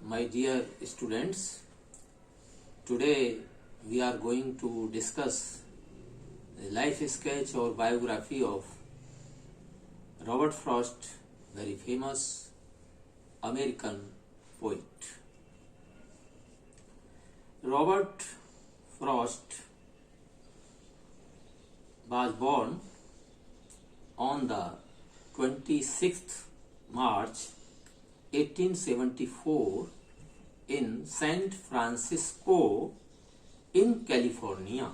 my dear students. Today we are going to discuss the life sketch or biography of Robert Frost, very famous American poet. Robert Frost was born on the 26th March 1874 in San Francisco in California.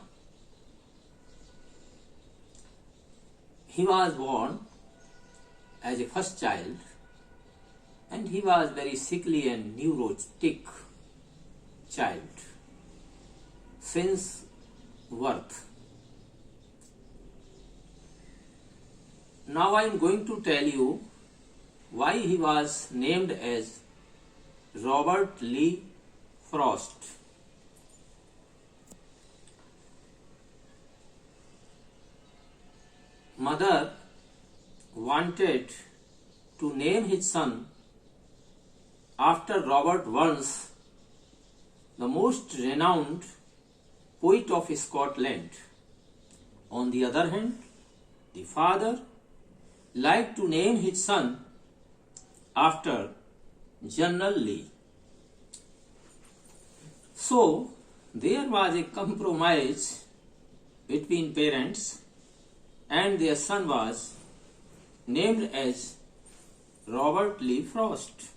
He was born as a first child and he was very sickly and neurotic child since birth. Now I am going to tell you why he was named as Robert Lee Frost. Mother wanted to name his son after Robert Burns, the most renowned poet of Scotland. On the other hand, the father liked to name his son after General Lee. So, there was a compromise between parents and their son was named as Robert Lee Frost.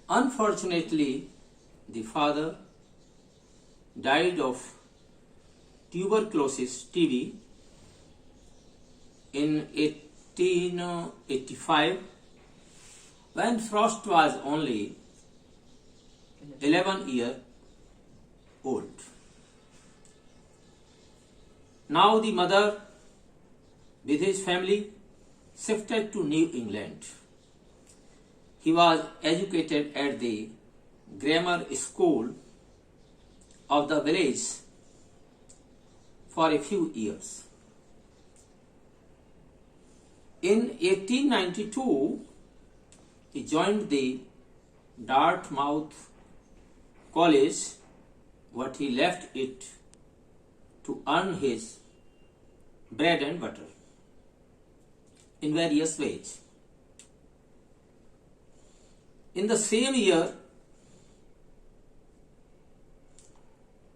Unfortunately, the father died of tuberculosis (TB) in 1885 when Frost was only 11 years old. Now the mother with his family shifted to New England. He was educated at the grammar school of the village for a few years. In 1892, he joined the Dartmouth College, but he left it to earn his bread and butter in various ways. In the same year,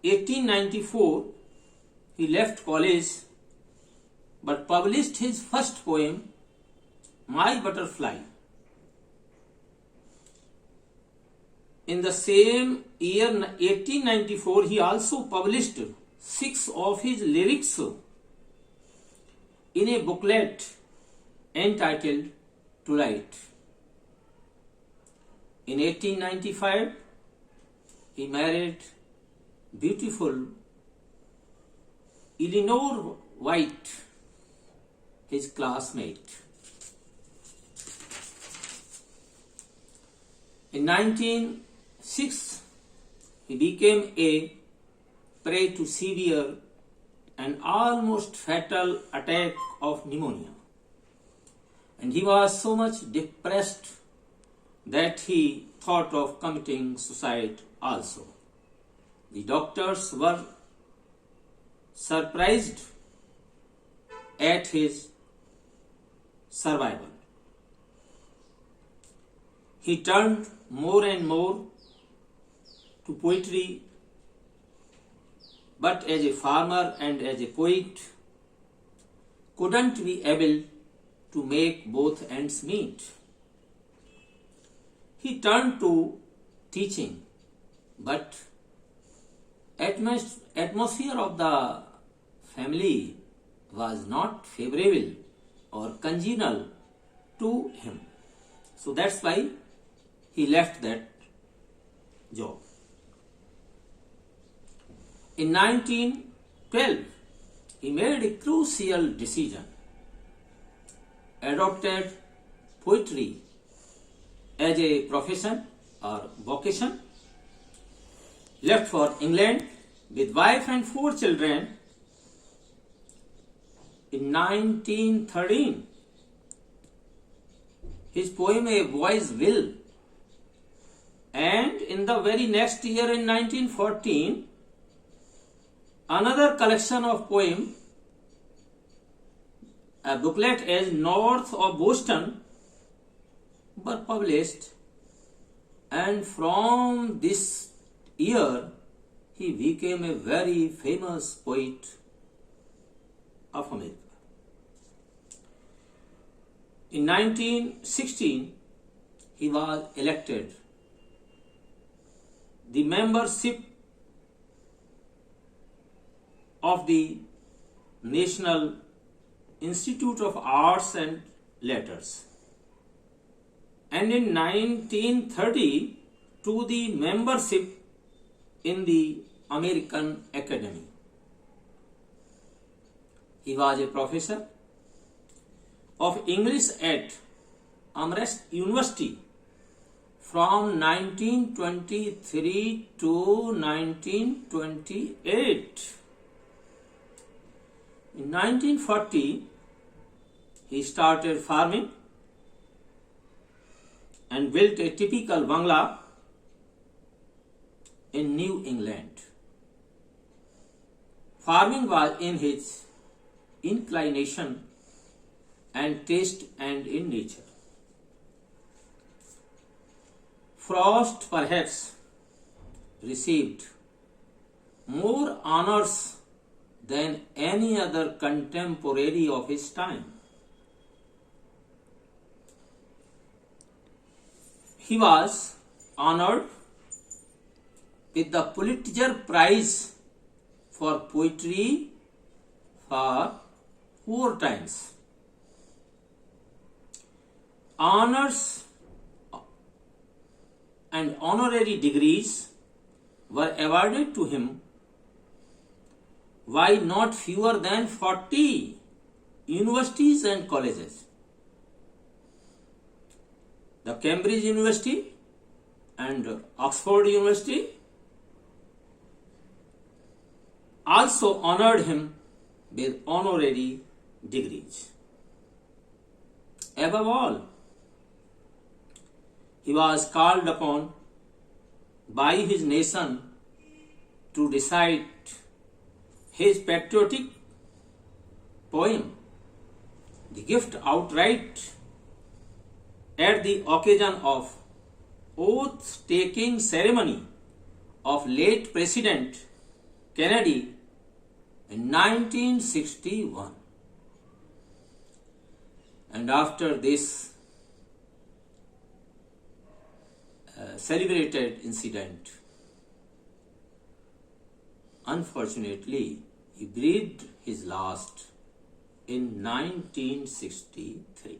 1894, he left college but published his first poem, My Butterfly. In the same year, 1894, he also published 6 of his lyrics in a booklet entitled To Write. In 1895, he married beautiful Eleanor White, his classmate. In 1906, he became a prey to severe and almost fatal attack of pneumonia. And he was so much depressed that he thought of committing suicide also. The doctors were surprised at his survival. He turned more and more to poetry, but as a farmer and as a poet, couldn't be able to make both ends meet. He turned to teaching, but atmosphere of the family was not favorable or congenial to him. So that's why he left that job. In 1912, he made a crucial decision, adopted poetry as a profession or vocation, left for England with wife and 4 children. In 1913, his poem A Boy's Will And in the very next year, in 1914, another collection of poems, a booklet as North of Boston, were published, and from this year he became a very famous poet of America. In 1916, he was elected the membership of the National Institute of Arts and Letters, and in 1930 to the membership in the American Academy. He was a professor of English at Amherst University from 1923 to 1928. In 1940, he started farming and built a typical bungalow in New England. Farming was in his inclination and taste and in nature. Frost perhaps received more honors than any other contemporary of his time. He was honored with the Pulitzer Prize for Poetry for 4 times. Honors and honorary degrees were awarded to him by not fewer than 40 universities and colleges. The Cambridge University and Oxford University also honored him with honorary degrees. Above all, he was called upon by his nation to recite his patriotic poem, The Gift, outright at the occasion of oath-taking ceremony of late President Kennedy in 1961. And after this celebrated incident, unfortunately, he breathed his last in 1963.